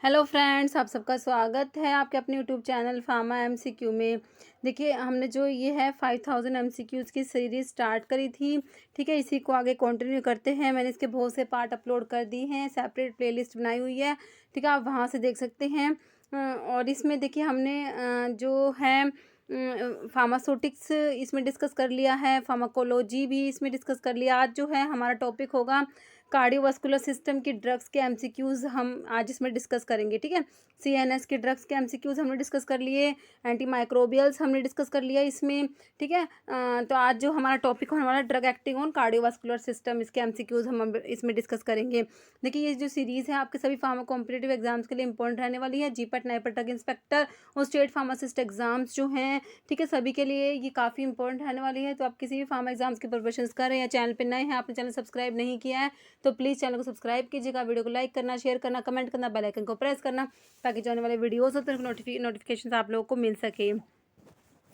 Hello friends, आप सबका स्वागत है आपके अपने यूट्यूब चैनल फार्मा एमसीक्यू में। देखिए, हमने जो ये है 5000 एमसीक्यूज़ की सीरीज़ स्टार्ट करी थी। ठीक है, इसी को आगे कंटिन्यू करते हैं। मैंने इसके बहुत से पार्ट अपलोड कर दिए हैं, सेपरेट प्लेलिस्ट बनाई हुई है। ठीक है, आप वहाँ से देख सकते हैं। और इसमें देखिए हमने जो है फार्मास्यूटिक्स इसमें डिस्कस कर लिया है, फार्माकोलॉजी भी इसमें डिस्कस कर लिया। आज जो है हमारा टॉपिक होगा कार्डियोवास्कुलर सिस्टम की ड्रग्स के एमसीक्यूज़ हम आज इसमें डिस्कस करेंगे। ठीक है, सीएनएस के ड्रग्स के एमसीक्यूज़ हमने डिस्कस कर लिए, एंटीमाइक्रोबियल्स हमने डिस्कस कर लिया इसमें। ठीक है, तो आज जो हमारा टॉपिक होने वाला drug acting on cardiovascular system, इसके एमसीक्यूज़ हम अब इसमें डिस्कस करेंगे। देखिए, ये जो सीरीज़ है आपके सभी फार्मा कॉम्पिटेटिव एग्जाम्स के लिए इंपॉर्टेंट रहने वाली है। जीपैट, नाइपैट, ड्रग इंस्पेक्टर और स्टेट फार्मासिस्ट एग्जाम्स जो हैं, ठीक है, सभी के लिए ये काफ़ी इंपॉर्टेंट रहने वाली है। तो आप किसी भी फार्मा एग्जाम्स की प्रिपरेशन कर रहे हैं या चैनल पर नए हैं, आपने चैनल सब्सक्राइब नहीं किया है तो प्लीज़ चैनल को सब्सक्राइब कीजिएगा, वीडियो को लाइक करना, शेयर करना, कमेंट करना, बेल आइकन को प्रेस करना ताकि जो आने वाले वीडियोस होते हैं नोटिफिकेशन आप लोगों को मिल सके।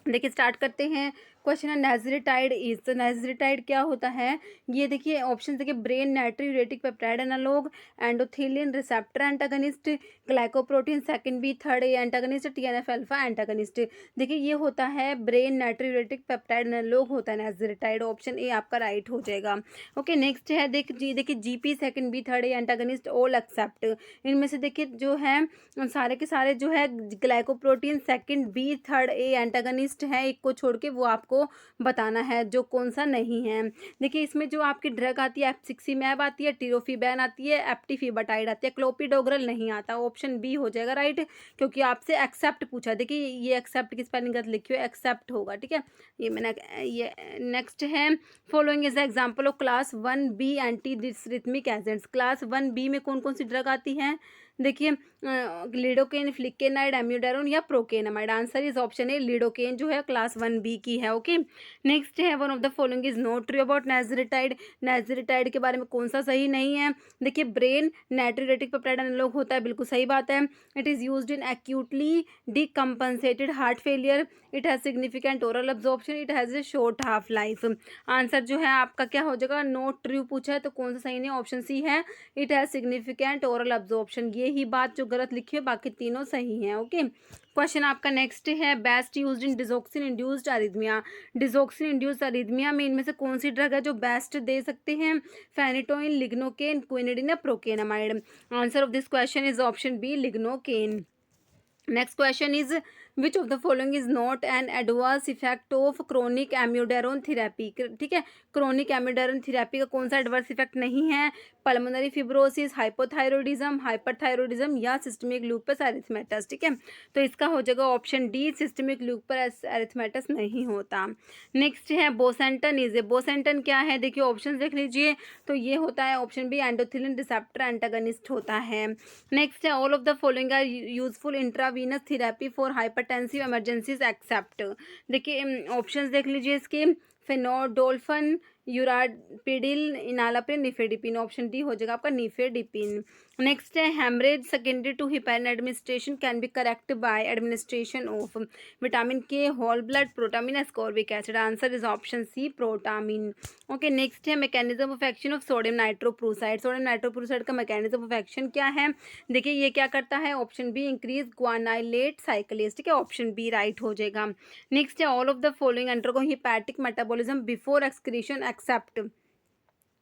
देखिए, स्टार्ट करते हैं। क्वेश्चन है नाइजरेटाइड इज, तो नाइजरेटाइड क्या होता है? ये देखिए ऑप्शन देखिए, brain natriuretic peptide analogue, endothelin receptor antagonist, glycoprotein second B third A antagonist, TNF alpha antagonist. देखिए, ये होता है ब्रेन नाइट्रोयूरेटिक पेप्टाइड एनालॉग होता है नाइजरेटाइड। ऑप्शन ए आपका राइट हो जाएगा। ओके, नेक्स्ट है देखिए GP second B third A antagonist all except. इनमें से देखिए जो है सारे के सारे जो है glycoprotein second B third A antagonist है, एक को छोड़ के वो आपको बताना है जो कौन सा नहीं है। देखिए, इसमें जो आपकी ड्रग आती है एप्सिक्सिमैब आती है, टिरोफिबैन आती है, एप्टिफिबाटाइड आती है, क्लोपिडोग्रल नहीं आता। ऑप्शन बी हो जाएगा राइट, क्योंकि आपसे एक्सेप्ट पूछा। देखिए, ये एक्सेप्ट की स्पेलिंग गलत लिखी हुई, एक्सेप्ट होगा। ठीक है, ये मैंने ये नेक्स्ट है following is the example of class 1B anti dysrhythmic agents. Class 1B में कौन कौन सी ड्रग आती है? देखिए, लिडोकेन, फ्लिकेनाइड, एम्यूडेरोन या procainamide. Answer is option A, lidocaine जो है क्लास 1B की है। ओके, नेक्स्ट है one of the following is not true about nesiritide. Nesiritide के बारे में कौन सा सही नहीं है? देखिए, ब्रेन नाइट्रोरेटिक पेप्टाइड एनालॉग होता है, बिल्कुल सही बात है। It is used in acutely decompensated heart failure, it has significant oral absorption, it has a short half life. Answer जो है आपका क्या हो जाएगा? नॉट ट्रू पूछा है तो कौन सा सही नहीं? ऑप्शन सी है, it has significant oral absorption. ये ही बात जो गलत लिखी है, बाकी तीनों सही हैं। ओके, क्वेश्चन आपका नेक्स्ट है best used in digoxin induced arrhythmia. Digoxin induced arrhythmia में इनमें से कौन सी ड्रग है जो बेस्ट दे सकते हैं? फेनिटोइन, लिग्नोकेन, क्विनिडीन या procainamide. Answer of this question is option B, lignocaine. Next question is which of the following is not an adverse effect of chronic amiodarone therapy. ठीक है, क्रोनिक एम्यूडेरोन थेरेपी का कौन सा adverse effect नहीं है? Pulmonary fibrosis, hypothyroidism, hyperthyroidism या systemic loops erythematous. ठीक है, तो इसका हो जाएगा option D, systemic loops erythematous नहीं होता। नेक्स्ट है बोसेंटन इज, बोसेंटन क्या है? देखिए ऑप्शन देख लीजिए, तो ये होता है option B, endothelin receptor antagonist होता है। नेक्स्ट है all of the following are useful intravenous therapy for hypertensive emergencies except. देखिए ऑप्शंस देख लीजिए इसके, fenoldopam, urapidil, enalapril, nifedipine. Option D हो जाएगा आपका निफेडिपिन। नेक्स्ट है haemorrhage secondary to heparin administration can be correct by administration of vitamin K, whole blood, protamine, ascorbic acid. Answer is option C, protamine. Okay, next है mechanism of action of sodium nitroprusside. Sodium nitroprusside का mechanism of action क्या है? देखिए, ये क्या करता है? Option B, increase guanylate cyclase. ठीक है, ऑप्शन बी राइट हो जाएगा। नेक्स्ट है all of the following undergo hepatic metabolism before excretion except.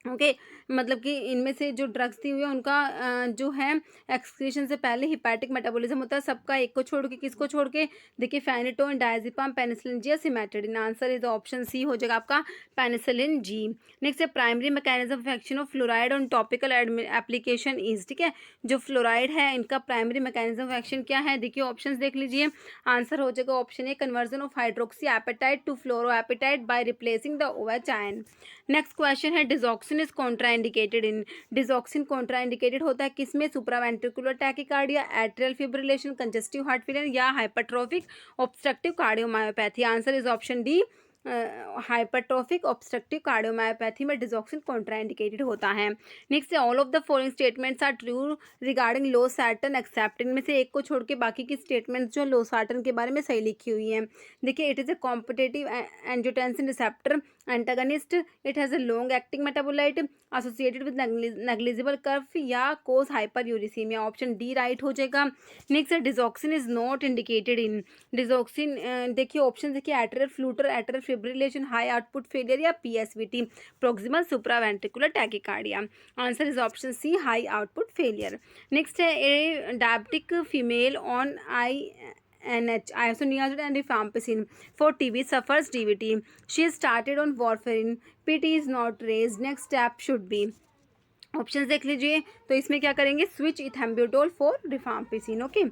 Okay, मतलब कि इनमें से जो ड्रग्स दी हुई है उनका जो है एक्सक्रीशन से पहले हिपैटिक मेटाबॉलिज्म होता है सबका, एक को छोड़ के। किसको छोड़ के? देखिए, फेनिटोन, डायजिपाम, पेनिसिलिन जी या सिमेट्रिडिन। आंसर इज ऑप्शन सी हो जाएगा आपका, पेनिसिलिन जी। नेक्स्ट है primary mechanism of action of fluoride on topical application is. ठीक है, जो फ्लोराइड है इनका प्राइमरी मैकेनिज्म ऑफ एक्शन क्या है? देखिए ऑप्शंस देख लीजिए, आंसर हो जाएगा option A, conversion of hydroxy apatite to fluoroapatite by replacing the OH ion. Next question है digoxin is contraindicated in. Digoxin contraindicated होता है किसमें? Supraventricular tachycardia, atrial fibrillation, congestive heart failure या hypertrophic obstructive cardiomyopathy. Answer is option D, hypertrophic obstructive cardiomyopathy में digoxin contraindicated होता है। Next है all of the following statements are true regarding losartan except. इनमें से एक को छोड़ के बाकी की स्टेटमेंट्स जो लो सैटर्न के बारे में सही लिखी हुई हैं। देखिए, it is a competitive angiotensin receptor antagonist, it has a long acting metabolite associated with negligible curve या cause hyper uricaemia. Option D right हो जाएगा। नेक्स्ट है digoxin is not indicated in. Digoxin देखिए ऑप्शन देखिए, atrial flutter, atrial fibrillation, high output failure या PSVT, proximal supraventricular tachycardia. Answer is option C, high output failure. Next है a diabetic female on INH, isoniazid and rifampicin for TB suffers DVT. She is started on warfarin. PT is not raised. Next step should be. Option देख लीजिए, तो इसमें क्या करेंगे, switch ethambutol for rifampicin. Okay,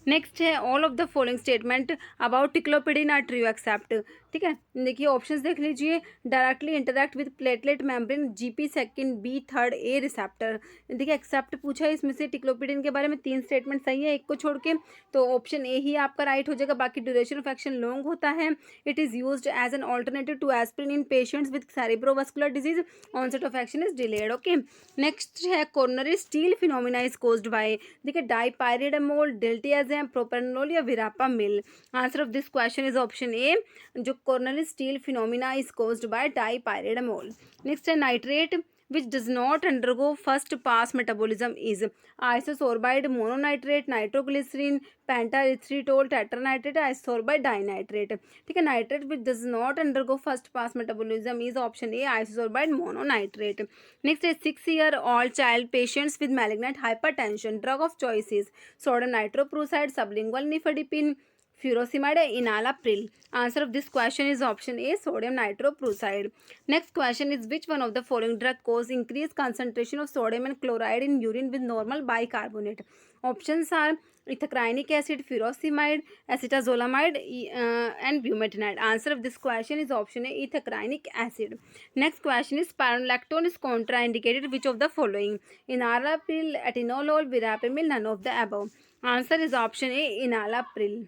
next है all of the following statement about ticlopidine are true except. ठीक है, देखिए ऑप्शंस देख लीजिए, directly interact with platelet membrane, GP second, B third, A receptor. देखिए एक्सेप्ट पूछा है, इसमें से टिक्लोपिडिन के बारे में 3 स्टेटमेंट सही है, एक को छोड़ के, तो ऑप्शन ए ही आपका राइट हो जाएगा। बाकी ड्यूरेशन ऑफ एक्शन लॉन्ग होता है। It is used as an alternative to aspirin in patients with cerebrovascular disease, onset of action is delayed. Okay, next है coronary steal phenomena is caused by. देखिए dipyridamole, diltiazem, propranolol या verapamil. Answer of this question is option A, जो coronary steal phenomena is caused by dipyridamole. Next है nitrate which does not undergo first pass metabolism is isosorbide mononitrate, nitroglycerin, pentaerythritol, tetranitrate, isosorbide dinitrate। ठीक है, nitrate which does not undergo first pass metabolism is option A, isosorbide mononitrate। next is 6-year-old child patients with malignant hypertension, drug of choice is sodium nitroprusside, sublingual nifedipine, furosemide, enalapril। Answer of this question is option A, sodium nitroprusside। Next question is which one of the following drug cause increased concentration of sodium and chloride in urine with normal bicarbonate? Options are ethacrynic acid, furosemide, acetazolamide, and bumetanide। Answer of this question is option A, ethacrynic acid। Next question is spironolactone is contraindicated which of the following? Enalapril, atenolol, verapamil, none of the above। Answer is option A, enalapril।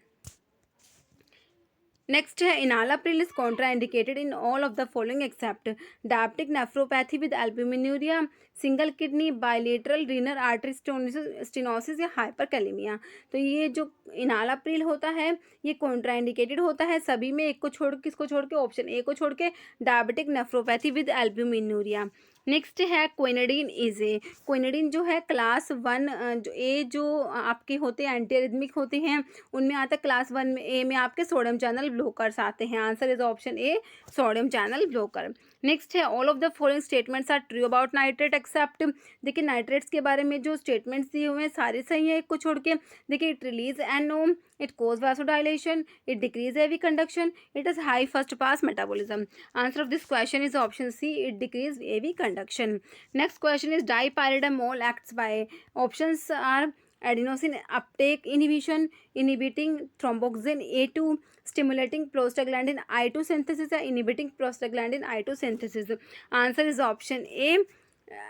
Next है enalapril is contraindicated in all of the following except diabetic nephropathy with albuminuria, single kidney, bilateral renal artery stenosis या hyperkalaemia. तो ये जो enalapril होता है ये contraindicated होता है सभी में, एक को छोड़ किसको छोड़ के, ऑप्शन ए को छोड़ के, diabetic nephropathy with albuminuria. Next है क्विनिडीन इज ए। क्विनिडीन जो है क्लास 1 जो ए जो आपके होते हैं एंटी एरिथमिक होते हैं उनमें आता है, क्लास 1 में ए में आपके सोडियम चैनल ब्लोकर्स आते हैं। Answer is option A, sodium channel blocker. Next है all of the following statements are true about nitrate except. देखिए नाइट्रेट्स के बारे में जो स्टेटमेंट्स दिए हुए हैं सारे सही हैं एक को छोड़ के। देखिए it release NO, it cause vasodilation, it decrease AV conduction, it has high first pass metabolism। Answer of this question is option C, it decrease AV conduction। Next question is dipyridamole acts by, options are adenosine uptake inhibition, inhibiting thromboxane A2, stimulating prostaglandin I2 synthesis या inhibiting prostaglandin I2 synthesis। Answer is option A,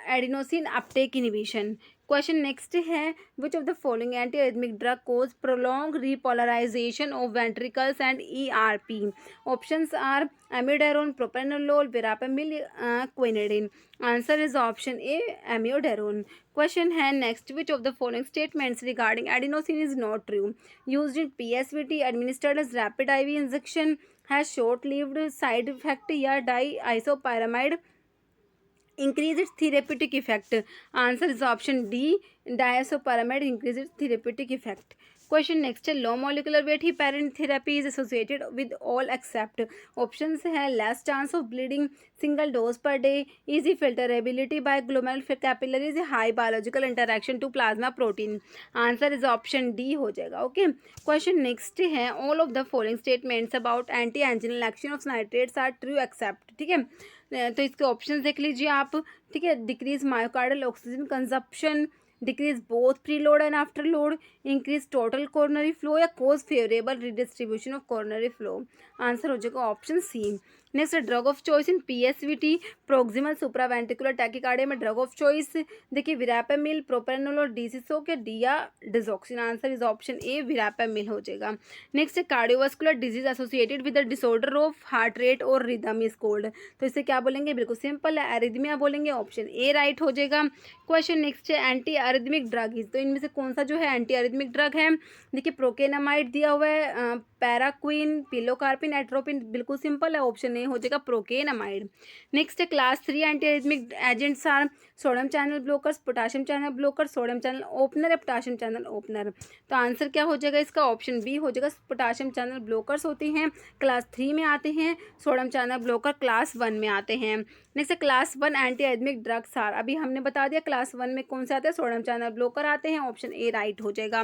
adenosine uptake inhibition. Question next है which of the following anti arrhythmic drug cause prolong repolarisation of ventricles and ERP। Options are amiodarone, propranolol, verapamil, quinidine. Answer is option A, amiodarone. Question है next which of the following statements regarding adenosine is not true? Used in PSVT, administered as rapid IV injection, has short lived side effect या disopyramide increase its therapeutic effect। Answer is option D, diazoparamide increase its therapeutic effect। Question next है low molecular weight heparin therapy is associated with all except. Options है less chance of bleeding, single dose per day, easy filterability by glomerular capillaries, high biological interaction to plasma protein. Answer is option D हो जाएगा। Okay, question next है all of the following statements about anti anginal action of nitrates are true except. ठीक है, तो इसके options देख लीजिए आप। ठीक है, decrease myocardial oxygen consumption, decrease both pre load and after load, increase total coronary flow या cause favourable redistribution of coronary flow. Answer हो जाएगा option C. Next drug of choice in PSVT, proximal supraventricular tachycardia में drug of choice देखिए verapamil, propranolol, डीसिसोक या डिया digoxin. Answer is option A verapamil हो जाएगा। Next cardiovascular disease associated with the disorder of heart rate और rhythm is cold, तो इसे क्या बोलेंगे, बिल्कुल सिंपल है, एरिथमिया बोलेंगे, ऑप्शन ए राइट हो जाएगा। क्वेश्चन नेक्स्ट है एंटी अरिथमिक ड्रग इज, तो इनमें से कौन सा जो है एंटी अरिथमिक ड्रग है, देखिए प्रोकेनामाइड दिया हुआ है, पैराक्विन, पिलोकार्पिन, एट्रोपिन, बिल्कुल सिंपल है, ऑप्शन ए हो जाएगा प्रोकेनामाइड। नेक्स्ट है class 3 anti arrhythmic agents are sodium channel blockers, potassium channel blocker, sodium channel opener या पोटाशियम चैनल ओपनर, तो आंसर क्या हो जाएगा इसका, ऑप्शन बी हो जाएगा, पोटाशियम चैनल ब्लोकर्स होती हैं क्लास 3 में आते हैं, सोडियम चैनल ब्लोकर क्लास 1 में आते हैं। नेक्स्ट है class 1 anti arrhythmic drugs are, अभी हमने बता दिया क्लास 1 में कौन से आते हैं, सोडियम चैनल ब्लोकर आते हैं, ऑप्शन ए राइट हो जाएगा।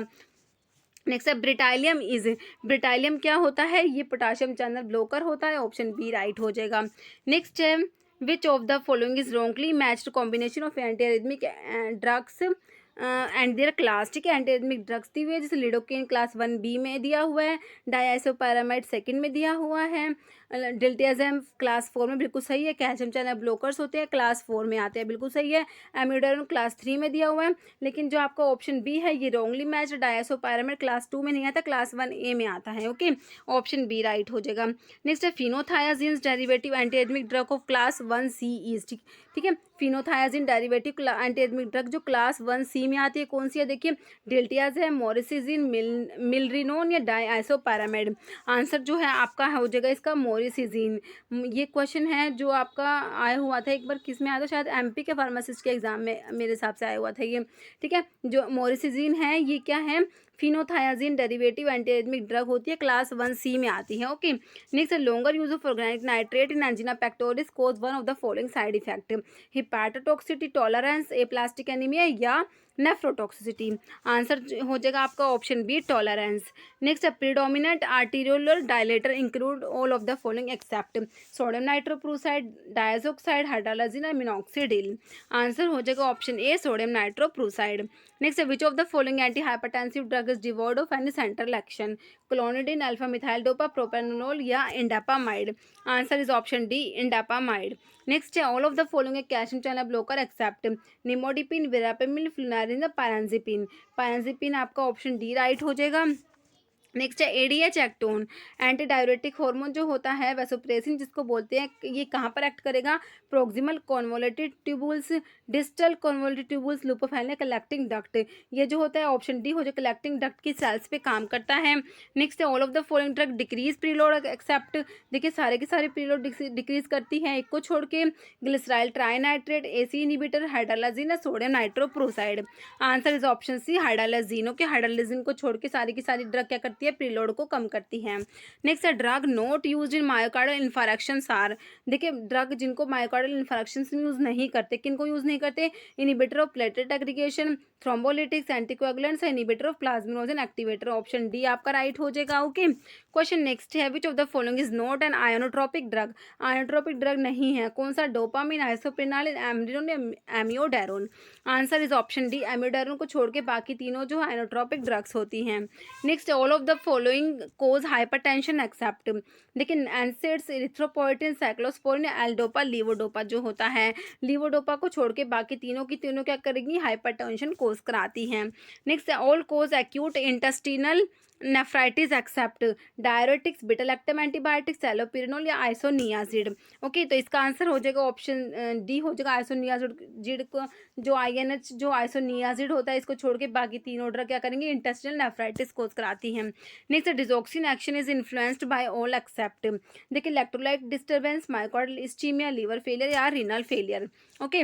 नेक्स्ट है ब्रिटालियम इज, ब्रिटालियम क्या होता है, ये पोटाशियम चैनल ब्लोकर होता है, ऑप्शन बी राइट हो जाएगा। नेक्स्ट है which of the following is wrongly matched combination of anti arrhythmic drugs and their class, ठीक है, एंटी अरिथमिक ड्रग्स दी हुई है, जैसे लिडोकेन क्लास 1B में दिया हुआ है, डायआइसोपैरामाइड सेकंड में दिया हुआ है, डिल्टियाज़ेम क्लास 4 में बिल्कुल सही है, कैल्शियम चैनल ब्लोकर्स होते हैं क्लास 4 में आते हैं, बिल्कुल सही है, एम्यूडारोन क्लास 3 में दिया हुआ है, लेकिन जो आपका ऑप्शन बी है ये रॉन्गली मैच, डायआइसोपैरामाइड क्लास 2 में नहीं आता, क्लास 1A में आता है, ओके, ऑप्शन बी राइट हो जाएगा। नेक्स्ट है phenothiazine derivative anti arrhythmic drug of class 1C is, ठीक है, phenothiazine derivative anti arrhythmic drug जो क्लास 1C में आती है कौन सी है, देखिए डिल्टियाज है, मोरिसिजिन, मिलरिनोन या डायआइसोपैरामाइड, आंसर जो है आपका हो जाएगा इसका मोरिसिजिन। ये क्वेश्चन है जो आपका आया हुआ था एक बार, किस में आया था, शायद MP के फार्मासिस्ट के एग्जाम में मेरे हिसाब से आया हुआ था ये, ठीक है, जो मोरिसिजिन है ये क्या है, phenothiazine derivative anti arrhythmic drug होती है, क्लास 1C में आती है, okay. Next longer use of organic nitrate in angina pectoris cause one of the following side effect, hepatotoxicity, tolerance, aplastic anaemia या नेफ्रोटॉक्सिसिटी, आंसर हो जाएगा आपका option B tolerance. Next predominant arteriolar dilator include all of the following except sodium nitroprusside, diazoxide, hydralazine और minoxidil, answer हो जाएगा option A sodium nitroprusside. Next which of the following anti hypertensive drug is devoid of any central action, clonidine, alpha methyl dopa, propranolol या indapamide, answer is option D indapamide. Next है all of the following calcium channel blocker except nimodipine, verapamil, flunarizine, pirenzepine, pirenzepine आपका option D right हो जाएगा। Next है ADH action, anti diuretic hormone जो होता है vasopressin जिसको बोलते हैं, ये कहाँ पर एक्ट करेगा, proximal convoluted tubules, distal convoluted tubules, loop of Henle, collecting duct, ये जो होता है ऑप्शन डी हो जाए, कलेक्टिंग डक्ट की सेल्स पे काम करता है। नेक्स्ट है all of the following drug decrease preload except, देखिए सारे के सारे प्रीलोड डिक्रीज करती है, एक को छोड़ के, glyceryl trinitrate, AC inhibitor, hydralazine, sodium nitroprusside, answer is option C hydralazine, okay, hydralazine को छोड़ के सारी की सारी ड्रग क्या करती है, प्रीलोड को कम करती है। नेक्स्ट है drug not used in myocardial infarction are, देखिए ड्रग जिनको मायोकार्डियल इन्फारेक्शन में यूज नहीं करते, किनको यूज नहीं करते, inhibitor of platelet aggregation, thrombolytics, anticoagulants, inhibitor of plasminogen activator, option D आपका राइट हो जाएगा, ओके। क्वेश्चन नेक्स्ट है which of the following is not an inotropic drug, inotropic drug नहीं है, कौन सा, डोपामिन, आइसोप्रेनालिन, एमड्रिनोन या amiodarone, answer is option D amiodarone को छोड़ के बाकी तीनों जो आयोनोट्रोपिक ड्रग्स होती हैं। Next all of the following cause hypertension except, देखिए NSAIDs, erythropoietin, cyclosporine, L dopa, levodopa जो होता है, लीवोडोपा को छोड़ के बाकी तीनों की तीनों क्या करेगी, हाइपरटेंशन कोज कराती हैं। Next all cause acute intestinal nephritis except diuretics, beta lactam antibiotics, allopurinol या आइसोनियाजिड, ओके, तो इसका आंसर हो जाएगा ऑप्शन डी हो जाएगा आइसोनियाजिड को, जो INH जो आइसोनियाजिड होता है इसको छोड़ के बाकी तीनों ड्रग क्या करेंगे, इंटेस्टिनल नेफ्राइटिस कोज कराती हैं। Next digoxin action is influenced by all except, देखिए electrolyte disturbance, myocardial ischaemia, liver failure या रीनल फेलियर, ओके।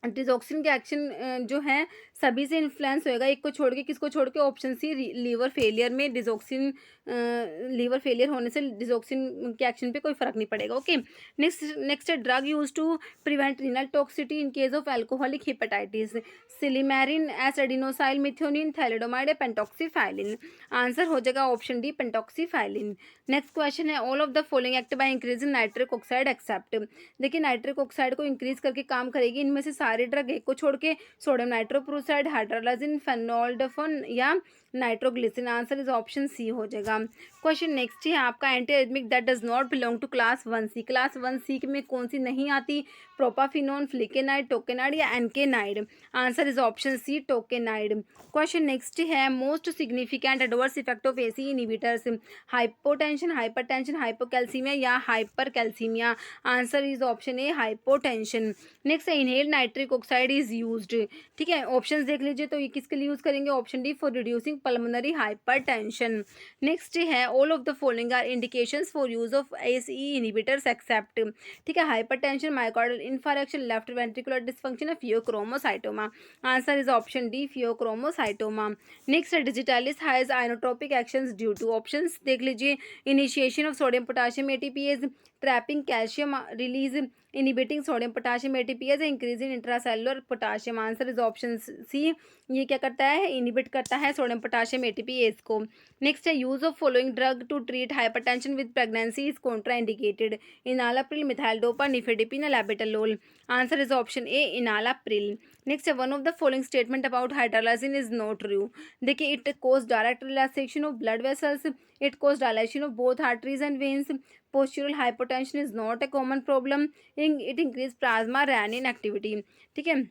डिजॉक्सिन के एक्शन जो है सभी से इन्फ्लुएंस होएगा, एक को छोड़ के, किसको छोड़ के, ऑप्शन सी लीवर फेलियर में डिजॉक्सिन, लीवर फेलियर होने से डिजॉक्सिन के एक्शन पे कोई फर्क नहीं पड़ेगा, okay. Next drug use to prevent renal toxicity in case of alcoholic hepatitis, silymarin, S adenosyl methionine, thalidomide, pentoxifylline, answer हो जाएगा option D pentoxifylline. Next question है all of the following act by increasing nitric oxide except, देखिए nitric oxide को increase करके काम करेगी इनमें से सारे ड्रग, एक को छोड़ के, सोडियम नाइट्रोप्रोसाइड, हाइड्रोलाजिन, फेनोल्डोफोन या nitroglycerin. Answer is option C हो जाएगा। क्वेश्चन नेक्स्ट है आपका, antiarrhythmic that does not belong to class 1C। Class 1C में कौन सी नहीं आती? प्रोपाफिनोन, फ्लिकेनाइड, टोकेनाइड या encainide. Answer is option C, tocainide. Question next है, most significant adverse effect of ACE inhibitors, hypotension, hypertension, hypocalcaemia या hypercalcaemia. Answer is option A, hypotension. Next है, inhale nitric oxide is used. ठीक है, options देख लीजिए, तो ये किसके लिए यूज करेंगे? Option D, for reducing pulmonary hypertension. Next है, all of the following are indications for use of ACE inhibitors except. ठीक है, hypertension, myocardial infarction, left ventricular dysfunction, phaeochromocytoma. Answer is option D, phaeochromocytoma. Next, digitalis has inotropic actions due to. Options देख लीजिए, initiation of sodium potassium ATPase, trapping calcium release, inhibiting sodium potassium ATPase, increasing intracellular potassium. Answer is option C, ये क्या करता है? Inhibit करता है sodium potassium ATPase को। Next है, use of following drug to treat hypertension with pregnancy is contraindicated. Enalapril, methyldopa, nifedipine, labetalol. Answer is option A, enalapril. Next है, one of the following statement about hydralazine is not true. देखिए, it cause direct relaxation of blood vessels, it cause dilation of both arteries and veins, postural hypotension is not a common problem, it increase plasma renin activity. ठीक है,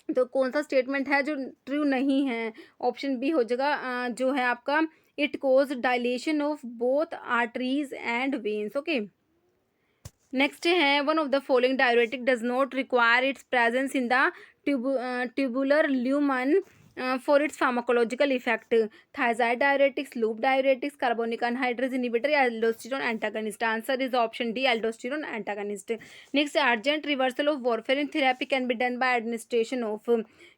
तो कौन सा statement है जो true नहीं है? ऑप्शन बी हो जाएगा, जो है आपका, it cause dilation of both arteries and veins. Okay, next है, one of the following diuretic does not require its presence in the tubular lumen for its pharmacological effect. Thiazide diuretics, loop diuretics, carbonic anhydrase inhibitor या aldosterone antagonist. Answer is option D, aldosterone antagonist. Next, urgent reversal of warfarin therapy can be done by administration of.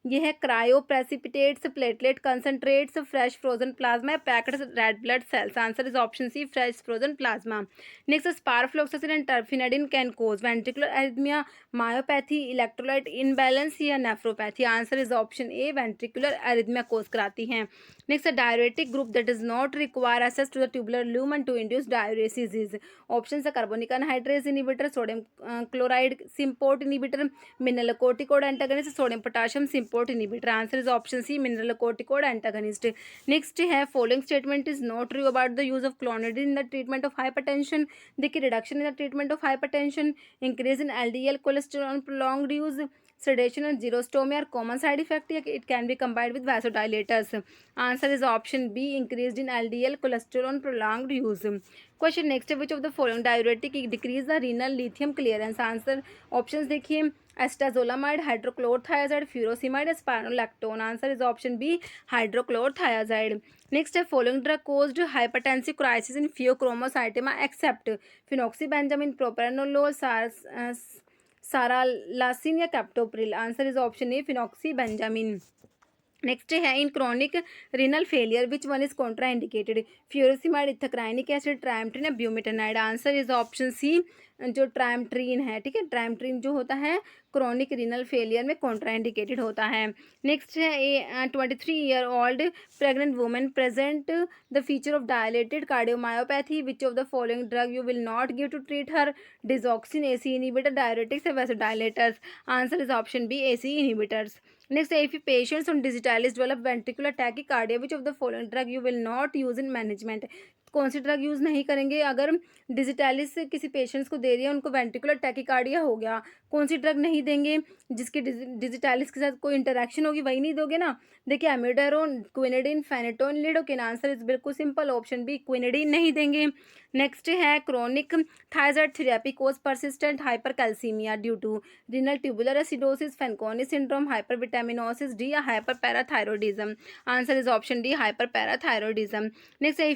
ये है cryoprecipitates, platelet concentrates, fresh frozen plasma, packed red blood cells. Answer is option C, fresh frozen plasma. Next, sparfloxacin and terfenadine can cause ventricular arrhythmia, myopathy, electrolyte imbalance या nephropathy. Answer is option A, ventricular arrhythmia cause कराती हैं। Next, diuretic group that does not require access to the tubular lumen to induce diuresis is. Option है, carbonic anhydrase inhibitor, sodium chloride symport inhibitor, mineralocorticoid antagonist, sodium potassium symport inhibitor. Answer is option C, mineral कोर्टिकोड antagonist. Next है, following statement is not true about the use of clonidine in the treatment of hypertension. देखिए, reduction in the treatment of hypertension, increase in LDL cholesterol, prolonged use, sedation and xerostomia are common side effect. It can be combined with vasodilators. Answer is option B, increased in LDL cholesterol prolonged use. Question next, which of the following diuretic decrease the renal lithium clearance? Answer options देखिए, acetazolamide, hydrochlorothiazide, furosemide, spironolactone. Answer is option B, hydrochlorothiazide. Next है, following drug caused hypertensive crisis in phaeochromocytoma except phenoxybenzamine, propranolol, saralasin या captopril. Answer is option A, phenoxybenzamine. Next है, in chronic renal failure which one is contraindicated? Furosemide, ethacrynic acid, triamterene या bumetanide. Answer is option C, जो triamterene है। ठीक है, triamterene जो होता है क्रॉनिक रीनल फेलियर में कॉन्ट्रा इंडिकेटेड होता है। नेक्स्ट है, a 23-year-old pregnant women present the feature of dilated cardiomyopathy, which of the following drug you will not give to treat her? Digoxin, ACE inhibitor, diuretics या vasodilators. Answer is option B, ACE inhibitors. Next, if patients on digitalis develop ventricular tachycardia, which of the following drug you will not use in management? कौन सी drug use नहीं करेंगे अगर digitalis किसी patients को दे रही है, उनको वेंट्रिकुलर टैकिकार्डिया हो गया? कौन सी ड्रग नहीं देंगे? जिसकी डिजिटालिस के साथ कोई इंटरेक्शन होगी वही नहीं दोगे ना। देखिए, amiodarone, quinidine, phenytoin, lidocaine. Answer is बिल्कुल सिंपल, ऑप्शन बी, क्विनिडिन नहीं देंगे। नेक्स्ट है, chronic thyroid therapy cause persistent hypercalcaemia due to renal tubular acidosis, Fanconi syndrome, hypervitaminosis, D या hyperparathyroidism. Answer is option D, hyperparathyroidism. Next है,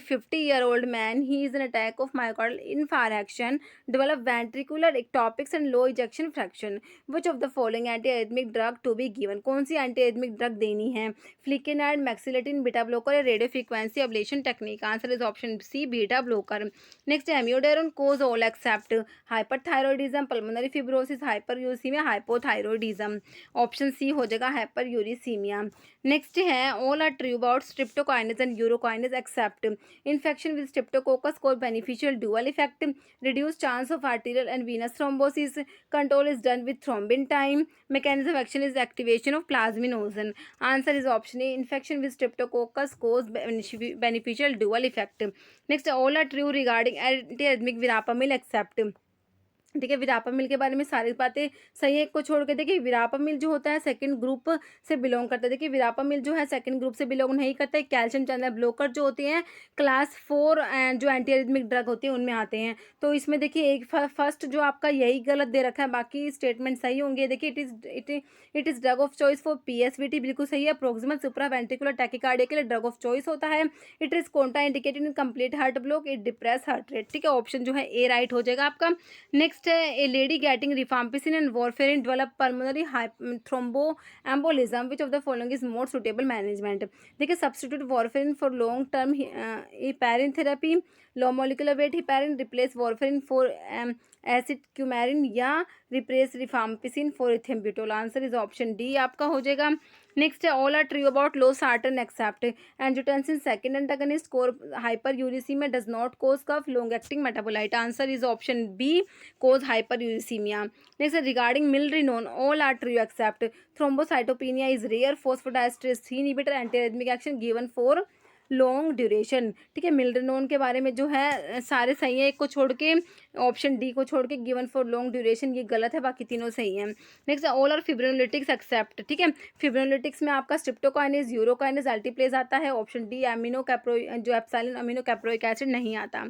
50-year-old man, he is an attack of myocardial infarction, develop ventricular ectopics and low ejection fraction. Which of the following antiarrhythmic drug to be given? कौन सी antiarrhythmic drug देनी है? Flecainide, mexiletine, beta blocker या radiofrequency ablation technique. Answer is option C, beta blocker. Next, amiodarone cause all except hyperthyroidism, pulmonary fibrosis, hyperuricaemia, hypothyroidism. Option C हो जाएगा, hyperuricaemia. Next है, all are true about streptokinase and urokinase except infection infection with streptococcus cause beneficial dual effect, reduce chance of arterial and venous thrombosis, control is done with thrombin time, mechanism of action is activation of plasminogen. Answer is option A, infection with streptococcus cause beneficial dual effect. Next, all are true regarding antiarrhythmic verapamil except, ठीक है, विरापामिल के बारे में सारी बातें सही है, एक को छोड़ के देखिए विरापामिल जो होता है सेकंड ग्रुप से बिलोंग करता है। देखिए विरापामिल जो है सेकंड ग्रुप से बिलोंग नहीं करता है। कैल्शियम चैनल ब्लॉकर जो होते हैं क्लास 4 एंड जो एंटीआरिथमिक ड्रग होती है उनमें आते हैं। तो इसमें देखिए एक फर्स्ट जो आपका यही गलत दे रखा है, बाकी स्टेटमेंट सही होंगे। देखिए it is drug of choice for PSVT, बिल्कुल सही है। प्रोक्सिमल सुप्रावेंट्रिकुलर टैकीकार्डिया के लिए ड्रग ऑफ चॉइस होता है। It is Contra indicated in complete heart block, it depress heart rate, ठीक है, ऑप्शन जो है ए राइट हो जाएगा आपका। नेक्स्ट है a lady getting rifampicin and warfarin develop pulmonary thromboembolism, which of the following is more suitable management. देखिए substitute warfarin for long term heparin therapy, low molecular weight heparin, replace warfarin for acid coumarin या replace rifampicin for ethambutol. Answer is option D आपका हो जाएगा। Next है all are true about losartan except angiotensin second antagonist cause hyperuricaemia does not cause cough long acting metabolite. Answer is option B, cause hyper uricaemia. Next है regarding milrinone all are true except thrombocytopenia is rare, phosphodiesterase 3 inhibitor antiarrhythmic action given for long duration, ठीक है। मिलरिनोन के बारे में जो है सारे सही है, एक को छोड़ के ऑप्शन डी को छोड़ के गिवन फॉर लॉन्ग ड्यूरेशन ये गलत है, बाकी तीनों सही हैं। नेक्स्ट ऑल आर फिब्रोनोलिटिक्स एक्सेप्ट, ठीक है। फिब्रोनोलिटिक्स में आपका स्ट्रिप्टोकाइनेज यूरोकाइनेज अल्टीप्लेज आता है, ऑप्शन डी एमिनो कैप्रो जो एप्सिलॉन अमीनो कैप्रोइक एसिड नहीं आता।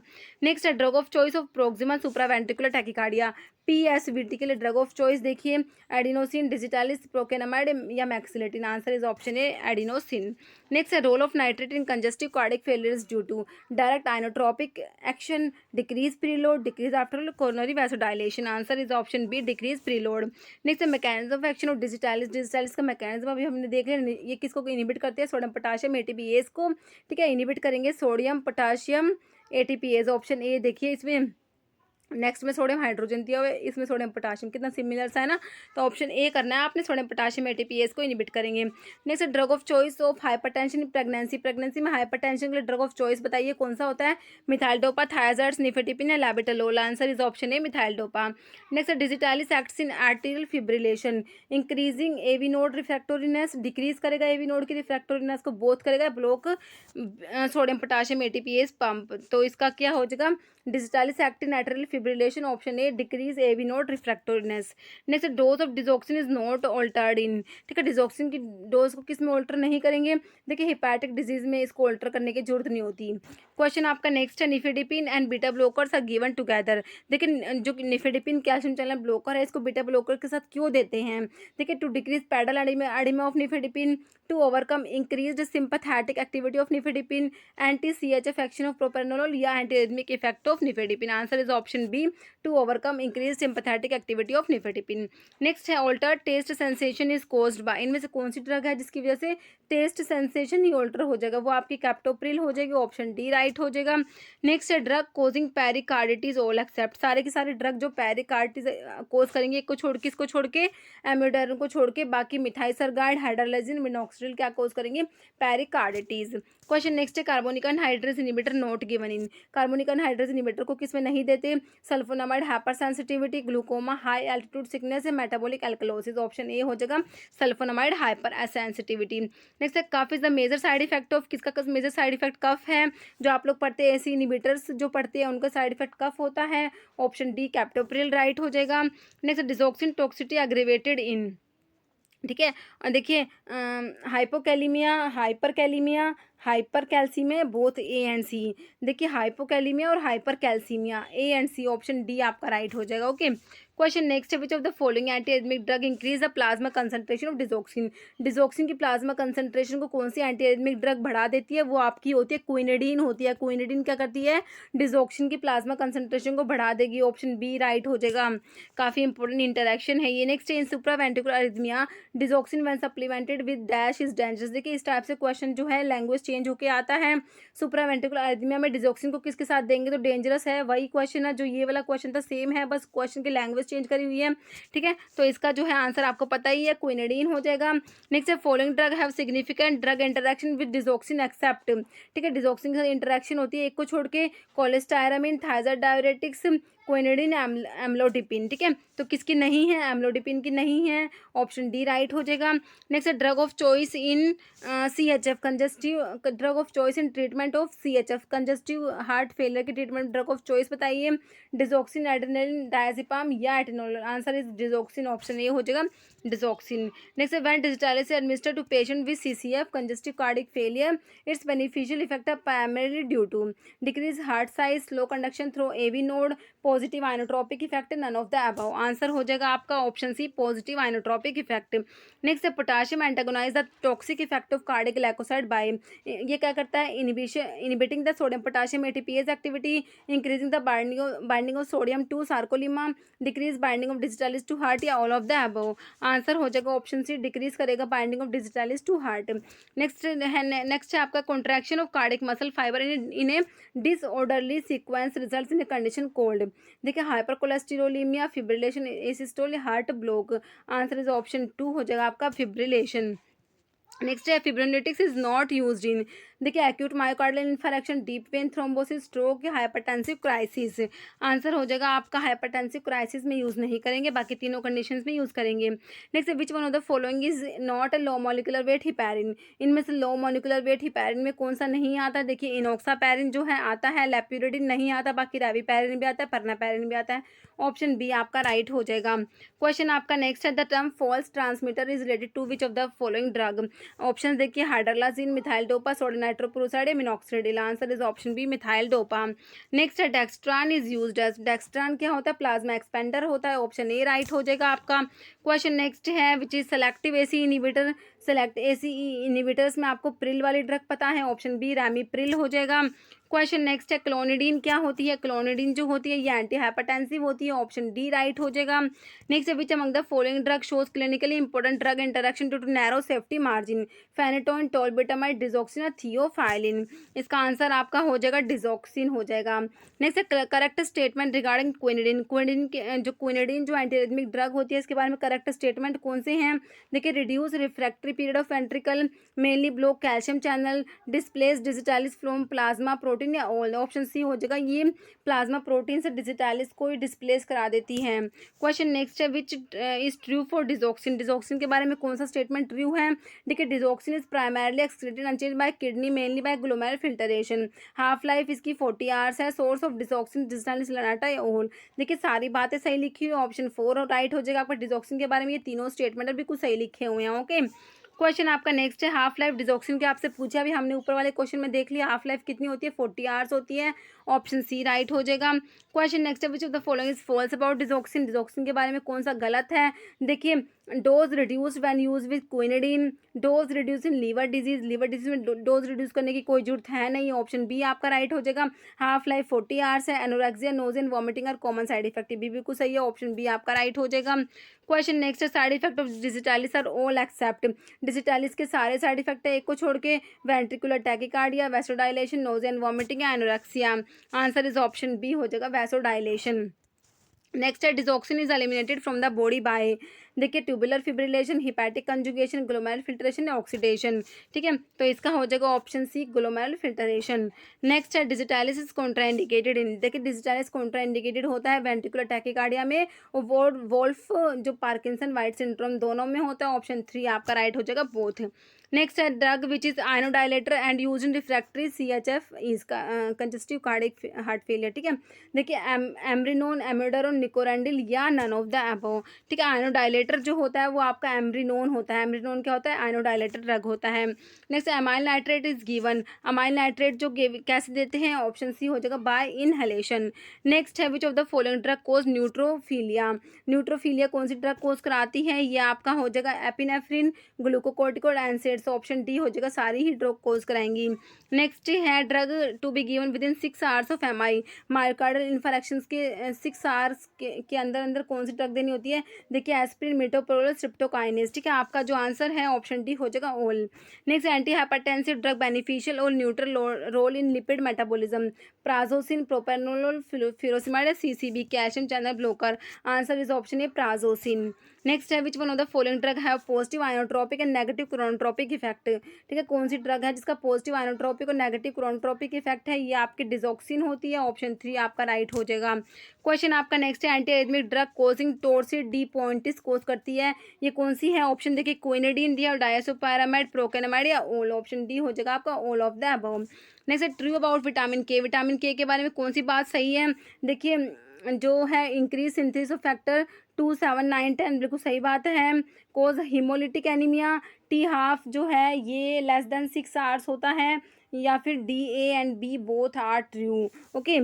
नेक्स्ट है drug of choice of proximal supraventricular tachycardia, PSVT के लिए ड्रग ऑफ चॉइस देखिए एडिनोसिन डिजिटालिस प्रोकेनामाइड या mexiletine. Answer is option A adenosine. Next है role of nitrate in congestive cardiac failure due to direct inotropic action, decrease preload, decrease after coronary vasodilation. Answer is option B decrease preload. Next है mechanism of action of digitalis, digitalis का mechanism अभी हमने देख लिया, ये किसको inhibit करते हैं, सोडियम पोटाशियम ATPase को, ठीक है, इनहिबिट करेंगे sodium potassium ATPase, option A देखिए इसमें। नेक्स्ट में सोडियम हाइड्रोजन दिया हुआ है, इसमें सोडियम पोटाशियम कितना सिमिलर सा है ना, तो ऑप्शन ए करना है आपने, सोडियम पोटाशियम ATPase को इनहिबिट करेंगे। Next drug of choice of hypertension in pregnancy, pregnancy में हाइपरटेंशन के लिए ड्रग ऑफ चॉइस बताइए कौन सा होता है, मिथाइलडोपा, थायाजाइड्स, निफेटिपिन या labetalol. Answer is option A methyldopa. Next digitalis acts in arterial fibrillation, increasing AV node refractoriness, decrease करेगा AV नोड की रिफ्रैक्टोरिनेस को, बोथ करेगा, block sodium potassium ATPase pump. तो इसका क्या हो जाएगा, digitalis act in arterial fibrillation, option A decrease AV node refractoriness. Next dose of digoxin is not altered in, ठीक है, डिजोक्सिन की डोज को किस में ऑल्टर नहीं करेंगे, देखिए हिपैटिक डिजीज में इसको ऑल्टर करने की जरूरत नहीं होती। क्वेश्चन आपका नेक्स्ट है nifedipine and beta blockers are given together, देखिए जो निफेडिपिन कैल्शियम चैनल ब्लॉकर है इसको बीटा ब्लॉकर के साथ क्यों देते हैं, देखिए to decrease pedal oedema of nifedipine, to overcome increased sympathetic activity of nifedipine, anti CHF action of propranolol या antiarrhythmic effect of nifedipine. Answer is option B to overcome increase sympathetic activity of nifedipine. Next है alter taste sensation is caused by, इनमें से कौन सी drug है जिसकी वजह से टेस्ट सेंसेशन ही ऑल्टर हो जाएगा, वो आपकी कैप्टोप्रिल हो जाएगी, ऑप्शन डी राइट हो जाएगा। नेक्स्ट है drug causing pericarditis all except, सारे के सारे ड्रग जो पेरिकार्डिटिस कोज करेंगे, एक को छोड़ के इसको छोड़ के एमिडोडर्म को छोड़ के बाकी मिथाइसरगाइड हाइड्रोलाइजिन मिनॉक्सिडिल क्या कोज करेंगे, पेरिकार्डिटिस। क्वेश्चन नेक्स्ट है carbonic anhydrase inhibitor not given in, carbonic anhydrase inhibitor को किसमें नहीं देते, sulphonamide hypersensitivity, glaucoma, high altitude sickness, metabolic alkalosis, option A हो जाएगा सल्फोनामाइड हाइपर सेंसिटिविटी। नेक्स्ट है cough is the major side effect of, किसका major side effect cough है, जो आप लोग पढ़ते हैं ऐसी इनहिबिटर्स जो पढ़ते हैं उनका साइड इफेक्ट कफ होता है, ऑप्शन डी कैप्टोप्रिल राइट हो जाएगा। Next digoxin toxicity aggravated in, ठीक है, और देखिए hypokalemia, hyperkalemia, hypercalcemia, both A and C, देखिए हाइपोकैलीमिया और hypercalcemia, A and C, option D आपका राइट हो जाएगा। ओके क्वेश्चन नेक्स्ट है which of the following antiarrhythmic drug increase the plasma concentration of digoxin, digoxin की plasma concentration को कौन सी एंटीएरिथमिक drug बढ़ा देती है, वो आपकी होती है क्विनिडीन होती है, क्विनिडीन क्या करती है, डिसॉक्सिन की प्लाज्मा कंसंट्रेशन को बढ़ा देगी, ऑप्शन बी राइट हो जाएगा। काफ़ी इंपॉर्टेंट इंटरेक्शन है ये। Next in supraventricular arrhythmia digoxin when supplemented with dash is dangerous, देखिए इस टाइप से क्वेश्चन जो है लैंग्वेज चेंज होकर आता है। सुप्रावेंट्रिकुलर अरिथमिया में डिजोक्सिन को किसके साथ देंगे तो डेंजरस है, वही क्वेश्चन है जो ये वाला क्वेश्चन था, सेम है, बस क्वेश्चन की लैंग्वेज चेंज करी हुई है। ठीक है, तो इसका जो है आंसर आपको पता ही है, क्विनिडीन हो जाएगा। नेक्स्ट है following drug have significant drug interaction with digoxin except. ठीक है, डिजोक्सिन के साथ इंटरेक्शन होती है एक को छोड़ के, कोलेस्टायरामिन, थायराइड डायरेटिक्स, क्विनिडीन, एम्लोडिपिन। ठीक है, तो किसकी नहीं है, एम्लोडिपिन की नहीं है, ऑप्शन डी राइट हो जाएगा। नेक्स्ट है drug of choice in CHF congestive, drug of choice in treatment of CHF congestive heart failure की ट्रीटमेंट ड्रग ऑफ चॉइस बताइए, डिजोक्सिन, एड्रेनालिन, डायजेपाम या atenolol. Answer is digoxin, option A हो जाएगा digoxin. Next है when digitalis administered to patient with CCF congestive cardiac failure its beneficial effect are primarily due to decrease heart size, slow conduction through AV node, positive inotropic effect, none of the above. Answer हो जाएगा आपका option C, positive inotropic effect. Next है potassium antagonize the toxic effect of cardiac glycoside by, ये क्या करता है, inhibiting the sodium potassium ATPase activity, increasing the binding of sodium to sarcolemma, decrease binding of digitalis to heart, या all of the above. Answer हो जाएगा option C, decrease करेगा binding of digitalis to heart. Next है आपका contraction of cardiac muscle fibre in a disorderly sequence results in a condition called. देखिए hypercholesterolemia, fibrillation, asystole, heart block. Answer is option 2 हो जाएगा आपका fibrillation. Next है fibrinolytics is not used in, देखिए acute myocardial infection, deep vein thrombosis, stroke या hypertensive crisis. Answer हो जाएगा आपका हाइपरटेंसिव क्राइसिस में यूज़ नहीं करेंगे, बाकी तीनों कंडीशंस में यूज़ करेंगे। नेक्स्ट है which one of the following is not a low molecular weight heparin, इनमें से लो मॉलिकुलर वेट हिपैरिन में कौन सा नहीं आता, देखिए इनोक्सापैरिन जो है आता है, लैप्यूरिडिन नहीं आता, बाकी रेविपैरिन भी आता है, परनापैरिन भी आता है, ऑप्शन बी आपका राइट हो जाएगा। क्वेश्चन आपका नेक्स्ट है the term false transmitter is related to which of the following drug. Option देखिए hydralazine, methyldopa, sodium nitrochloride, minoxidil. Answer is option B methyldopa. Next है dextran is used as, dextran क्या होता है, plasma expander होता है, option ए right हो जाएगा आपका। क्वेश्चन नेक्स्ट है which is selective AC inhibitor, select AC inhibitors में आपको प्रिल वाली ड्रग पता है, ऑप्शन बी रैमीप्रिल हो जाएगा। क्वेश्चन नेक्स्ट है क्लोनिडीन क्या होती है, क्लोनिडीन जो होती है ये एंटी हाइपरटेंसिव होती है, ऑप्शन डी राइट हो जाएगा। नेक्स्ट है which among the following drug shows clinically important drug interaction to narrow safety margin, phenytoin, tolbutamide, digoxin, theophylline. इसका आंसर आपका हो जाएगा डिजोक्सिन हो जाएगा। नेक्स्ट है correct statement regarding quinidine, quinidine जो एंटीरिथमिक ड्रग होती है इसके बारे में करेक्ट स्टेटमेंट कौन से हैं, देखिए reduce refractory period of ventricle, mainly block calcium channel, displace digitalis from plasma protein, या ऑल। ऑप्शन सी हो जाएगा, ये प्लाज्मा प्रोटीन से डिजिटालिस को डिस्प्लेस करा देती है। क्वेश्चन नेक्स्ट है which is true for digoxin, digoxin के बारे में कौन सा स्टेटमेंट ट्रू है, देखिए digoxin is primarily excreted unchanged by kidney mainly by glomerular filtration, half life इसकी 40 आवर्स है, सोर्स ऑफ डिजोक्सिन डिजिटालिस लनाटा, या ऑल। देखिए सारी बातें सही लिखी हुई, ऑप्शन 4 राइट हो जाएगा आपका डिजोक्सिन के बारे में, ये तीनों स्टेटमेंट बिल्कुल सही लिखे हुए हैं। ओके, क्वेश्चन आपका नेक्स्ट है हाफ लाइफ डिजोक्सिन के आपसे पूछा, अभी हमने ऊपर वाले क्वेश्चन में देख लिया हाफ लाइफ कितनी होती है, 40 आवर्स होती है, ऑप्शन सी राइट हो जाएगा। क्वेश्चन नेक्स्ट है which of the following is false about digoxin, digoxin के बारे में कौन सा गलत है, देखिए dose reduced when use with quinidine, dose reduce in liver disease, liver disease में डोज रिड्यूस करने की कोई जरूरत है नहीं, ऑप्शन बी आपका राइट हो जाएगा। हाफ लाइफ 40 आवर्स है, एनोरेक्सिया, नोजिया, वॉमिटिंग और कॉमन साइड इफेक्ट भी बिल्कुल सही है, ऑप्शन बी आपका राइट हो जाएगा। क्वेश्चन नेक्स्ट है side effect of digitalis are all except, digitalis के सारे साइड इफेक्ट है एक को छोड़ के, ventricular tachycardia, vasodilation, nausea and vomiting, anorexia. Answer is option B हो जाएगा वैसोडाइलेशन। नेक्स्ट है digoxin is eliminated from the body by, देखिए tubular fibrillation, hepatic conjugation, glomerular filtration या ऑक्सीडेशन। ठीक है, तो इसका हो जाएगा option C glomerular filtration. Next है डिजिटालिस इज कॉन्ट्राइंडिकेटेड इन, देखिए डिजिटालिस कॉन्ट्राइंडिकेटेड होता है वेंट्रिकुलर टैकीकार्डिया में, और वोल्फ जो पार्किंसन वाइट सिंड्रोम दोनों में होता है, ऑप्शन 3 आपका राइट हो जाएगा बोथ। नेक्स्ट है drug which is inodilator and use in refractory CHF is congestive cardiac heart failure. ठीक है, देखिए एमरिनोन, एमिडोरन, निकोरेंडिल या नन ऑफ द अबव। ठीक है, आयनोडाइलेटर जो होता है वो आपका एमरिनोन होता है, एमरिनोन क्या होता है, आयनोडाइलेटर ड्रग होता है। Next amyl nitrate is given, amyl nitrate जो कैसे देते हैं, ऑप्शन सी हो जाएगा बाय इनहेलेशन। नेक्स्ट है which of the following drug cause neutrophilia, neutrophilia कौन सी ड्रग कोज कराती है, ये आपका हो जाएगा epinephrine, glucocorticoid, NSAIDs, option D हो जाएगा सारी ही ड्रग कोज कराएंगी। नेक्स्ट है drug to be given within 6 hours of MI, myocardial infections के 6 आवर्स के अंदर अंदर कौन सी ड्रग देनी होती है, देखिए एस्पिरिन, वॉरफेरिन, मिटोप्रोल, स्ट्रिप्टोकाइनेज। ठीक है, आपका जो आंसर है ऑप्शन डी हो जाएगा all. Next, anti hypertensive drug beneficial और neutral role in lipid metabolism, prazosin, propranolol, furosemide, CCB, calcium channel blocker. Answer is option A prazosin. Next है which one of the following drug है positive inotropic and negative chronotropic effect. ठीक है, कौन सी drug है जिसका positive आयोनोट्रोपिक और negative chronotropic effect है? ये आपकी डिजॉक्सिन होती है। ऑप्शन 3 आपका राइट हो जाएगा। क्वेश्चन आपका नेक्स्ट है anti arrhythmic drug causing torsades de pointes cause करती है, ये कौन सी है? ऑप्शन देखिए क्विनिडीन दिया, डायसोपायरामाइड, प्रोकेनामाइड या ऑल। ऑप्शन डी हो जाएगा आपका all of the above. Next है ट्रू अबाउट विटामिन के। विटामिन के बारे में कौन सी बात सही है? देखिए जो है इंक्रीज सिंथेसिस ऑफ फैक्टर 2, 7, 9, 10 बिल्कुल सही बात है। कोज हीमोलिटिक एनीमिया, टी हाफ जो है ये लेस देन 6 आवर्स होता है, या फिर D A and B both are true. Okay,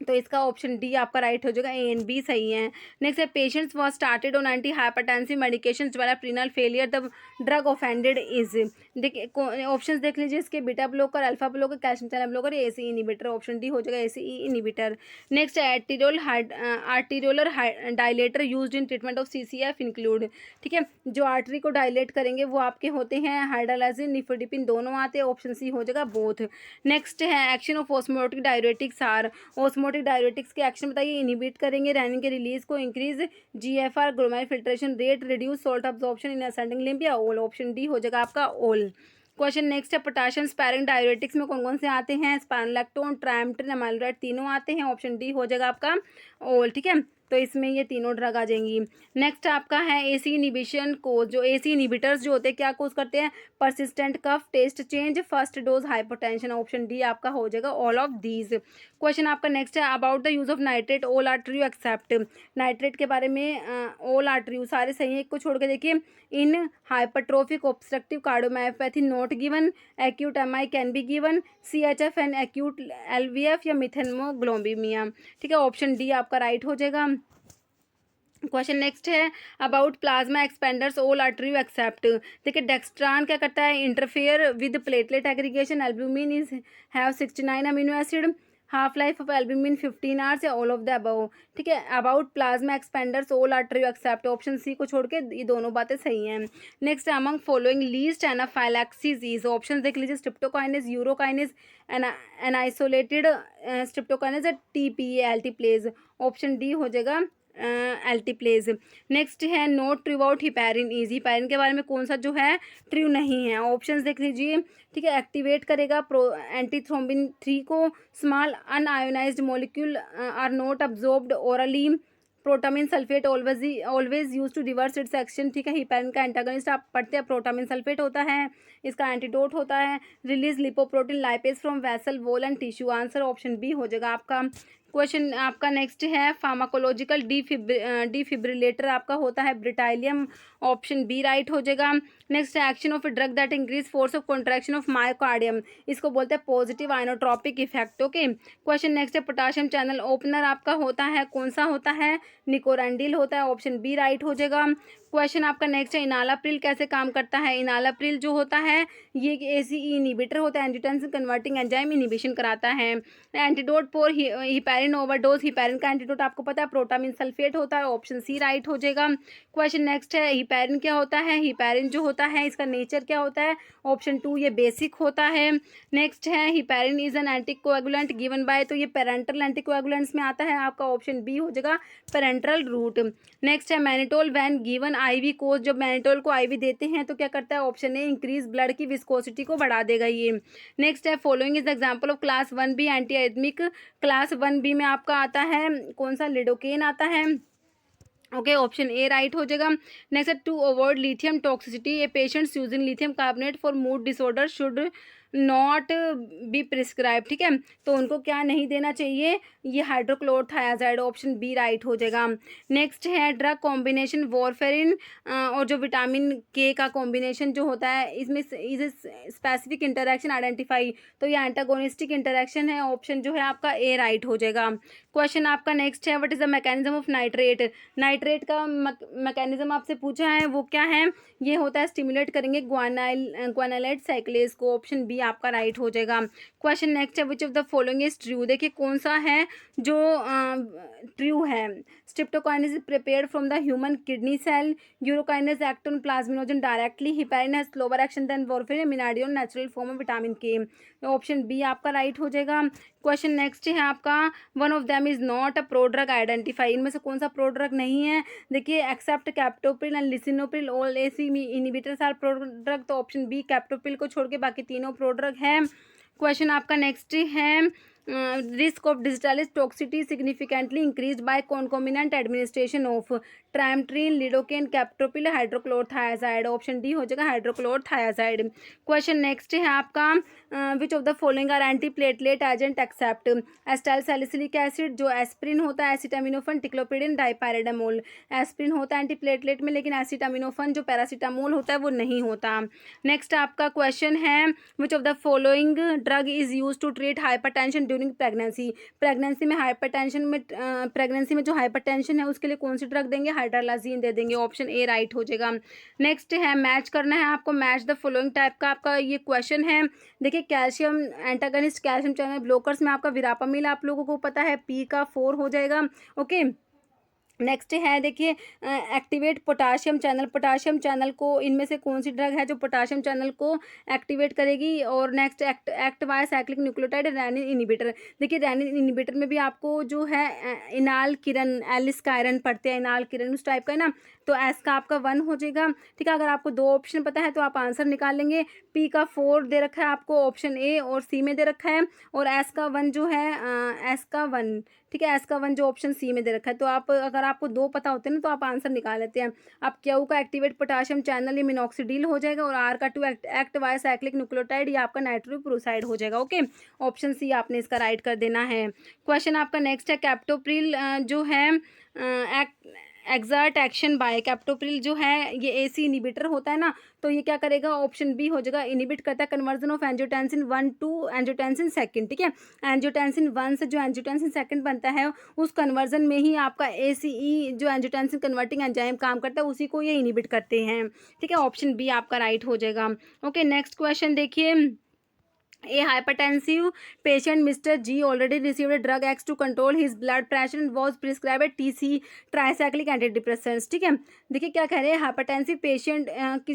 तो इसका ऑप्शन डी आपका राइट हो जाएगा, ए एंड बी सही है। नेक्स्ट है patients was started on antihypertensive medication develop renal failure the drug offended is. देखिए ऑप्शंस देख लीजिए इसके, beta blocker, alpha blocker, calcium channel blocker, ACE inhibitor. Option D हो जाएगा ACE inhibitor. Next arteriolar dilator used in treatment of CCF include. ठीक है, जो artery को डायलेट करेंगे वो आपके होते हैं हाइड्रोलाइसिन, निफोडिपिन, दोनों आते हैं। ऑप्शन सी हो जाएगा बोथ। नेक्स्ट है action of osmotic diuretics are. Osmotic diuretics के एक्शन बताइए। इनिबिट करेंगे रेनिन के रिलीज को, increase GFR glomerular filtration rate, reduce salt absorption in ascending limb या ऑल। ऑप्शन डी हो जाएगा आपका ऑल। क्वेश्चन नेक्स्ट है पोटेशियम स्पैरिंग डायरेटिक्स में कौन कौन से आते हैं? स्पाइनोलैक्टोन, ट्राइमेट्रिन, अमाइलोइड, तीनों आते हैं। ऑप्शन डी हो जाएगा आपका ऑल। ठीक है, तो इसमें ये तीनों ड्रग आ जाएंगी। नेक्स्ट आपका है एसी इनिबिशन को, जो एसी इनिबिटर्स जो होते हैं क्या कोज करते हैं? Persistent cough, taste change, first dose hypotension. Option D आपका हो जाएगा ऑल ऑफ दीज। क्वेश्चन आपका नेक्स्ट है about the use of nitrate, all are true except. Nitrate के बारे में ऑल आर ट्रू, सारे सही है, एक को छोड़ के देखिए। In hypertrophic obstructive cardiomyopathy not given, acute MI can be given, CHF and acute LVF या मिथेनोग्लोबिमिया। ठीक है, ऑप्शन डी आपका राइट हो जाएगा। क्वेश्चन नेक्स्ट है about plasma expanders, all are true except. देखिए डेक्स्ट्रान क्या करता है? Interfere with platelet aggregation, albumin is have 69 amino acid, half life of albumin 15 hours या ऑल ऑफ द अबव। ठीक है, about plasma expanders all are true except. Option C को छोड़ के ये दोनों बातें सही हैं। Next among following least anaphylaxis is. Option देख लीजिए streptokinase, urokinase, एनाइसोलेटेड streptokinase, tPA alteplase. Option D हो जाएगा एल्टीप्लेज। नेक्स्ट है not true about heparin is. Heparin के बारे में कौन सा जो है ट्रू नहीं है? ऑप्शंस देख लीजिए। ठीक है, एक्टिवेट करेगा प्रो एंटीथ्रोम्बिन 3 को, small unionised molecule are not absorbed orally, protamine sulphate always use to reverse its action. ठीक है, हिपैरिन का एंटागोनिस्ट आप पढ़ते हैं प्रोटामिन सल्फेट होता है, इसका एंटीडोट होता है। Release lipoprotein lipase from vessel wall and tissue. Answer option B हो जाएगा आपका। क्वेश्चन आपका नेक्स्ट है फार्माकोलॉजिकल डिफिब्रिलेटर आपका होता है ब्रिटाइलियम। ऑप्शन बी राइट हो जाएगा। नेक्स्ट है action of drug that increase force of contraction of myocardium, इसको बोलते हैं positive inotropic effect. Okay, question next है पोटाशियम चैनल ओपनर आपका होता है कौन सा होता है? निकोरेंडिल होता है। ऑप्शन बी राइट हो जाएगा। क्वेश्चन आपका नेक्स्ट है इनालाप्रिल कैसे काम करता है? इनालाप्रिल जो होता है ये एसीई इनिबिटर होता है, एंजियोटेंसिन कन्वर्टिंग एंजाइम इनिबिशन कराता है। Antidote for heparin overdose, heparin का एंटीडोट आपको पता है प्रोटामिन सल्फेट होता है। ऑप्शन सी राइट हो जाएगा। क्वेश्चन नेक्स्ट है हिपैरिन क्या होता है? हिपैरिन जो होता है इसका नेचर क्या होता है? ऑप्शन 2 ये बेसिक होता है। नेक्स्ट है heparin is an anticoagulant given by, तो ये पेरेंटल एंटीकोएगुलेंट्स में आता है, आपका ऑप्शन बी हो जाएगा पेरेंटल रूट। नेक्स्ट है mannitol when given IV course, जब मैनिटोल को आईवी देते हैं तो क्या करता है? ऑप्शन ए इंक्रीज ब्लड की विस्कोसिटी को बढ़ा देगा ये। नेक्स्ट है following is example of class 1B anti arrhythmic. Class 1B में आपका आता है कौन सा? लिडोकेन आता है। ओके, ऑप्शन ए राइट हो जाएगा। नेक्स्ट है to avoid lithium toxicity, a patients using lithium carbonate for mood disorder should not be prescribe. ठीक है, तो उनको क्या नहीं देना चाहिए? ये हाइड्रोक्लोरोथायाजाइड। ऑप्शन बी राइट हो जाएगा। नेक्स्ट है ड्रग कॉम्बिनेशन वॉरफेरिन और जो विटामिन के का कॉम्बिनेशन जो होता है इसमें इज स्पेसिफिक इंटरेक्शन आइडेंटिफाई, तो ये एंटागोनिस्टिक इंटरेक्शन है। ऑप्शन जो है आपका ए राइट हो जाएगा। क्वेश्चन आपका नेक्स्ट है what is the mechanism of nitrate. Nitrate का मैकेनिज्म आपसे पूछा है वो क्या है? ये होता है स्टिमुलेट करेंगे ग्वानाइलेट साइक्लेज को। ऑप्शन बी आपका राइट हो जाएगा। क्वेश्चन नेक्स्ट है, which of the following is true. देखिए कौन सा है जो ट्रू है। Streptokinase is prepared from the human kidney cell, urokinase act on plasminogen directly, heparin has slower action than warfarin, menadione natural form of vitamin K. Option B आपका right हो जाएगा। Question next है आपका, one of them is not a prodrug identify. इनमें से कौन सा prodrug नहीं है। देखिए except captopril and lisinopril all ACE inhibitors are prodrug. तो ऑप्शन बी कैप्टोप्रिल को छोड़ के बाकी तीनों प्रोड्रग है। क्वेश्चन आपका नेक्स्ट है, risk of digitalis toxicity significantly increase by concomitant administration of triamterene, lidocaine, captopril, hydrochlorothiazide. Option D हो जाएगा हाइड्रोक्लोरथायाजाइड। क्वेश्चन नेक्स्ट है आपका, which of the following are antiplatelet agent except acetyl salicylic acid, जो aspirin होता है, एसिटामिनोफन, ticlopidine, डाइपैराडामोल। Aspirin होता है antiplatelet में, लेकिन एसिटामिनोफन जो पैरासीटामोल होता है वो नहीं होता। नेक्स्ट आपका क्वेश्चन है, which of the following drug is use to treat hypertension during pregnancy. Pregnancy में हाइपरटेंशन में प्रेगनेंसी में जो हाइपरटेंशन है उसके लिए कौन सी ड्रग देंगे, हाइड्रालाजीन दे देंगे। ऑप्शन ए राइट हो जाएगा। नेक्स्ट है, मैच करना है आपको, मैच द फॉलोइंग टाइप का आपका ये क्वेश्चन है। देखिए calcium antagonist, calcium channel blockers में आपका विरापामिल आप लोगों को पता है, पी का 4 हो जाएगा। ओके नेक्स्ट है, देखिए activate potassium channel. Potassium channel को इनमें से कौन सी ड्रग है जो पोटाशियम चैनल को एक्टिवेट करेगी। और next act by cyclic nucleotide, renin inhibitor. देखिए रेनिन इनिबिटर में भी आपको जो है इनाल किरण, एलिस कायरन पढ़ते हैं, इनाल किरण उस टाइप का है ना, तो एस का आपका 1 हो जाएगा। ठीक है, अगर आपको 2 ऑप्शन पता है तो आप आंसर निकाल लेंगे। पी का 4 दे रखा है आपको ऑप्शन ए और सी में दे रखा है, और एस का 1 जो है एस का 1, ठीक है, एस का 1 जो ऑप्शन सी में दे रखा है। तो आप अगर आपको 2 पता होते हैं ना तो आप आंसर निकाल लेते हैं। आप क्यू का एक्टिवेट पोटाशियम चैनल ये मिनॉक्सिडिल हो जाएगा, और आर का 2 एक्ट बाय साइक्लिक न्यूक्लियोटाइड ये आपका नाइट्रोप्रोसाइड हो जाएगा। ओके ऑप्शन सी आपने इसका राइट कर देना है। क्वेश्चन आपका नेक्स्ट है, कैप्टोप्रिल जो है एक्सर्ट एक्शन बाय। कैप्टोप्रिल जो है ये एसी इनिबिटर होता है ना, तो ये क्या करेगा, ऑप्शन बी हो जाएगा, इनिबिट करता है conversion of angiotensin 1 to angiotensin 2। ठीक है, एंजियोटेंसिन 1 से जो एंजियोटेंसिन 2 बनता है उस कन्वर्जन में ही आपका एसीई जो एंजियोटेंसिन कन्वर्टिंग एंजाइम काम करता है उसी को ये इनिबिट करते हैं। ठीक है, ऑप्शन बी आपका राइट हो जाएगा। ओके नेक्स्ट क्वेश्चन देखिए, a hypertensive patient mister G already received drug X to control his blood pressure and was prescribe TC tricyclic antidepressants. ठीक है, देखिए क्या कह रहे हैं, हाइपरटेंसिव पेशेंट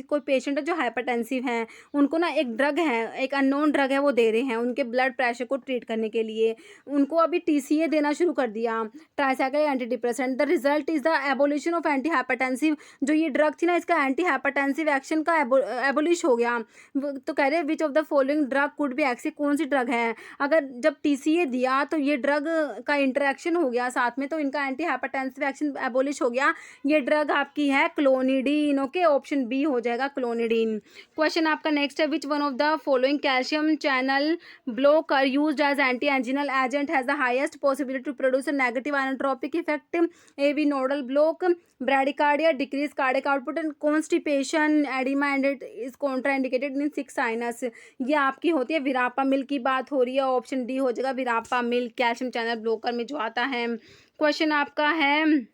कोई पेशेंट है जो हाइपरटेंसिव हैं, उनको ना एक ड्रग है, एक अननोन ड्रग है वो दे रहे हैं उनके ब्लड प्रेशर को ट्रीट करने के लिए। उनको अभी टीसीए देना शुरू कर दिया, tricyclic antidepressant. The result is the abolition of anti hypertensive. जो ये ड्रग थी ना इसका एंटी हाइपरटेंसिव एक्शन का एबोलिश हो गया। तो कह रहे हैं विच of the following drug could भी एक्सी, कौन सी ड्रग है। अगर जब टीसीए दिया तो ये ड्रग का इंटरेक्शन हो गया साथ में, तो इनका एंटी हाइपरटेंसिव एक्शन एबोलिश हो गया। ये ड्रग आपकी है क्लोनिडीन। ओके ऑप्शन बी हो जाएगा क्लोनिडीन। क्वेश्चन आपका नेक्स्ट है, which one of the following calcium channel blocker used as antianginal agent has the highest possibility to produce a negative inotropic effect. A B nodal block, bradycardia, decrease cardiac output and constipation, oedema and it is contraindicated in 6 sinus. ये आपकी होती है विरापामिल की बात हो रही है। Option D हो जाएगा विरापामिल कैल्शियम चैनल ब्लॉकर में जो आता है। क्वेश्चन आपका है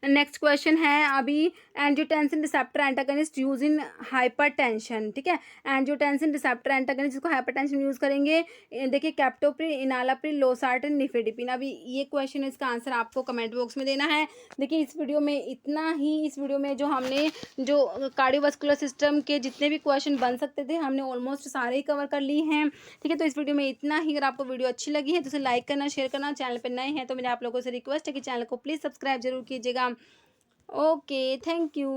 नेक्स्ट क्वेश्चन है अभी, angiotensin receptor antagonist use in hypertension. ठीक है, एंजियोटेंसिन रिसेप्टर एंटागनिस्ट जिसको हाइपरटेंशन यूज करेंगे, देखिए कैप्टोप्रिल, इनालाप्रिल, लोसार्टन, निफेडिपिन। अभी ये क्वेश्चन इसका आंसर आपको कमेंट बॉक्स में देना है। देखिए इस वीडियो में इतना ही। इस वीडियो में जो हमने जो कार्डियोवास्कुलर सिस्टम के जितने भी क्वेश्चन बन सकते थे हमने ऑलमोस्ट सारे ही कवर कर लिए हैं। ठीक है, तो इस वीडियो में इतना ही। अगर आपको वीडियो अच्छी लगी है तो उसे लाइक करना, शेयर करना। चैनल पर नए हैं तो मेरे आप लोगों से रिक्वेस्ट है कि चैनल को प्लीज़ सब्सक्राइब जरूर कीजिएगा। Okay thank you.